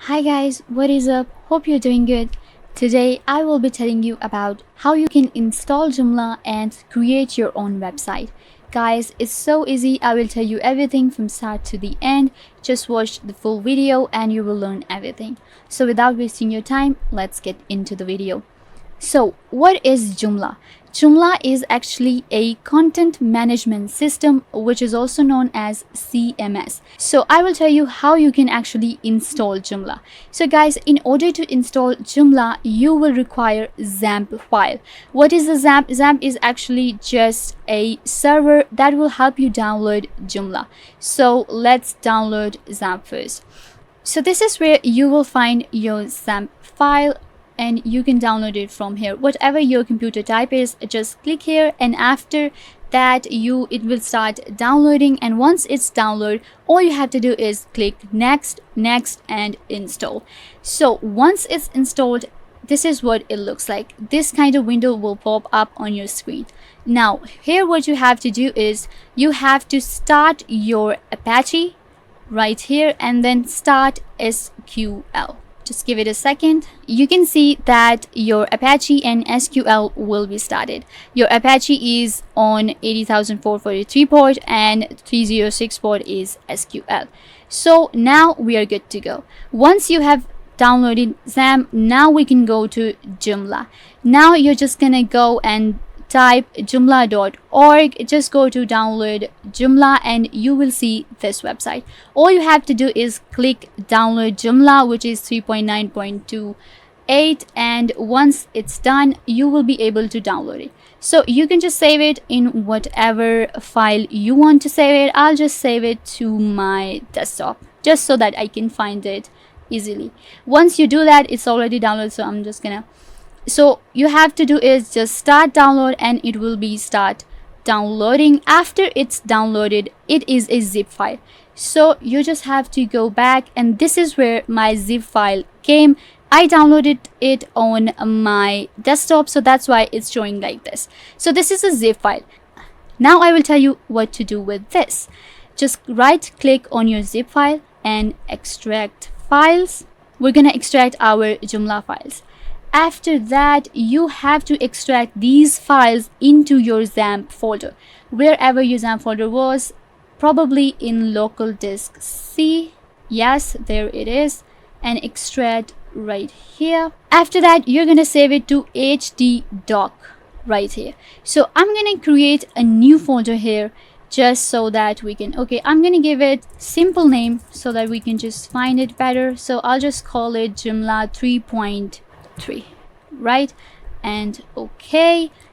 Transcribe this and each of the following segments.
Hi guys, what is up? Hope you're doing good. Today I will be telling you about how you can install Joomla and create your own website. Guys, it's so easy. I will tell you everything from start to the end. Just watch the full video and you will learn everything. So without wasting your time, let's get into the video. So what is Joomla? Joomla is actually a content management system, which is also known as CMS. So I will tell you how you can actually install Joomla. So guys, in order to install Joomla, you will require XAMPP file. What is the XAMPP? XAMPP is actually just a server that will help you download Joomla. So let's download XAMPP first. So this is where you will find your XAMPP file, and you can download it from here. Whatever your computer type is, just click here, and after that it will start downloading. And once it's downloaded, all you have to do is click next and install. So once it's installed, this is what it looks like. This kind of window will pop up on your screen. Now here what you have to do is you have to start your Apache right here and then start SQL. Just give it a second. You can see that your Apache and SQL will be started. Your Apache is on 80,443 port and 306 port is SQL. So now we are good to go. Once you have downloaded XAMPP, now we can go to Joomla. Now you're just gonna go and type joomla.org. Just go to download Joomla and you will see this website. All you have to do is click download Joomla, which is 3.9.28, and once it's done you will be able to download it. So you can just save it in whatever file you want to save it. I'll just save it to my desktop just so that I can find it easily. Once you do that, it's already downloaded, so you have to do is just start download and it will be start downloading. After it's downloaded, it is a zip file, so you just have to go back, and this is where my zip file came. I downloaded it on my desktop, so that's why it's showing like this. So this is a zip file. Now I will tell you what to do with this. Just right click on your zip file and extract files. We're gonna extract our Joomla files. After that, you have to extract these files into your XAMPP folder, wherever your XAMPP folder was, probably in local disk C. Yes, there it is, and extract right here. After that, you're gonna save it to HD doc right here. So I'm gonna create a new folder here just so that we can, I'm gonna give it simple name so that we can just find it better. So I'll just call it Joomla 3.3, right? And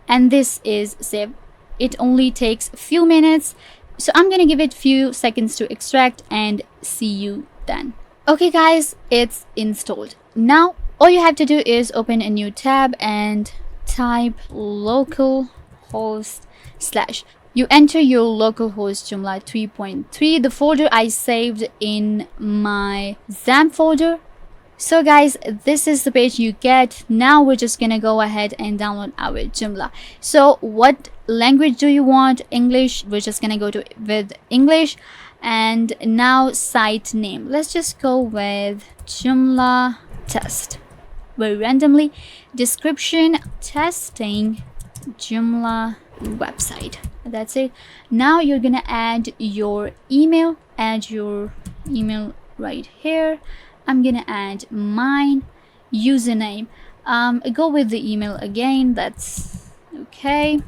and this is saved. It only takes a few minutes, so I'm gonna give it few seconds to extract and see you then. Okay guys, it's installed. Now all you have to do is open a new tab and type localhost / you enter your localhost Joomla 3.3, the folder I saved in my XAMPP folder. So guys, this is the page you get. Now we're just gonna go ahead and download our Joomla. So what language do you want? English. We're just gonna go with English. And now site name, let's just go with Joomla test, very randomly. Description, testing Joomla website. That's it. Now you're gonna add your email. Add your email right here. I'm gonna add mine. Username, go with the email again. That's okay.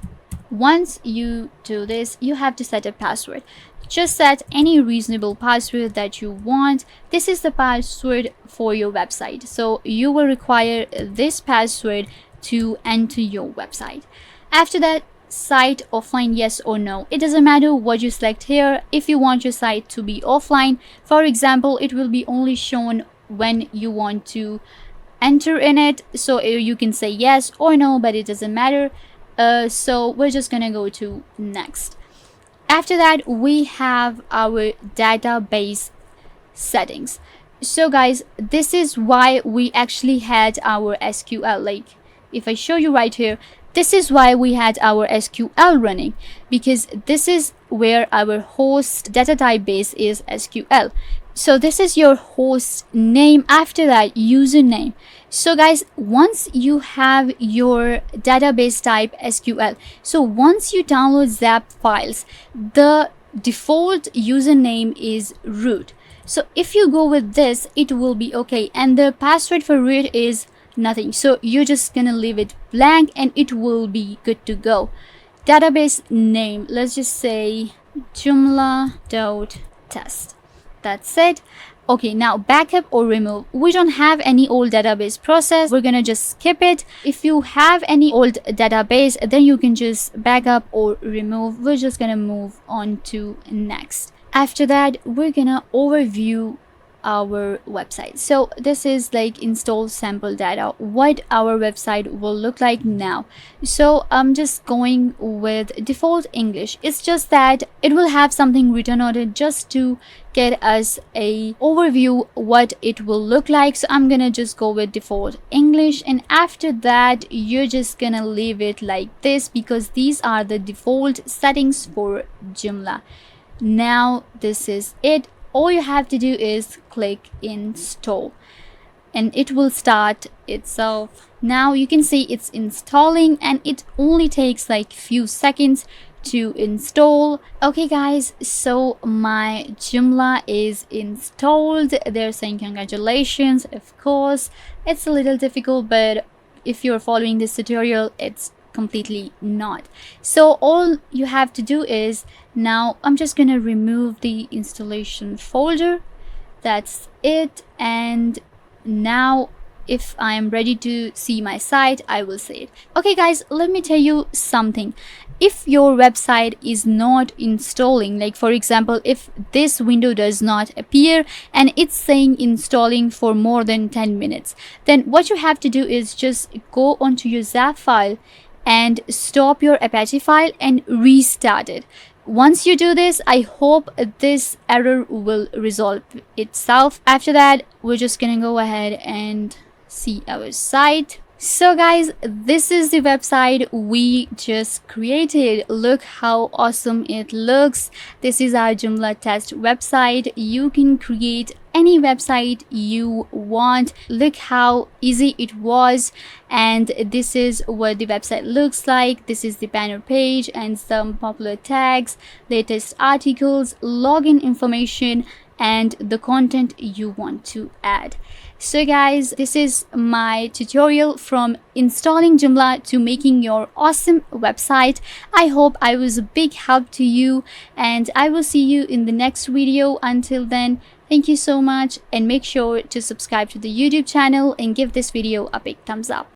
Once you do this, you have to set a password. Just set any reasonable password that you want. This is the password for your website, so you will require this password to enter your website. After that, site offline, yes or no. It doesn't matter what you select here. If you want your site to be offline, for example, it will be only shown when you want to enter in it, so you can say yes or no, but it doesn't matter. So we're just gonna go to next. After that, we have our database settings. So guys, this is why we actually had our SQL. Like if I show you right here, this is why we had our SQL running, because this is where our host data type base is SQL. So this is your host name. After that, username. So guys, once you have your database type SQL, so once you download zap files, the default username is root. So if you go with this, it will be okay, and the password for root is nothing. So you're just gonna leave it blank and it will be good to go. Database name, let's just say joomla.test. That's it. Okay, now backup or remove. We don't have any old database process. We're gonna just skip it. If you have any old database, then you can just backup or remove. We're just gonna move on to next. After that, we're gonna overview our website. So this is like install sample data, what our website will look like now. So I'm just going with default English. It's just that it will have something written on it just to get us a overview what it will look like. So I'm gonna just go with default English, and after that you're just gonna leave it like this because these are the default settings for Joomla. Now this is it. All you have to do is click install and it will start itself. Now you can see it's installing and it only takes like few seconds to install. Okay guys, so my Joomla is installed. They're saying congratulations. Of course it's a little difficult, but if you're following this tutorial, it's completely not. So all you have to do is, now I'm just gonna remove the installation folder. That's it. And now if I am ready to see my site, I will see it. Okay guys, let me tell you something. If your website is not installing, like for example, if this window does not appear and it's saying installing for more than 10 minutes, then what you have to do is just go onto your zap file and stop your Apache file and restart it. Once you do this, I hope this error will resolve itself. After that, we're just gonna go ahead and see our site. So guys, this is the website we just created. Look how awesome it looks. This is our Joomla test website. You can create any website you want. Look how easy it was, and this is what the website looks like. This is the banner page and some popular tags, latest articles, login information, and the content you want to add. So guys, this is my tutorial from installing Joomla to making your awesome website. I hope I was a big help to you, and I will see you in the next video. Until then, thank you so much, and make sure to subscribe to the YouTube channel and give this video a big thumbs up.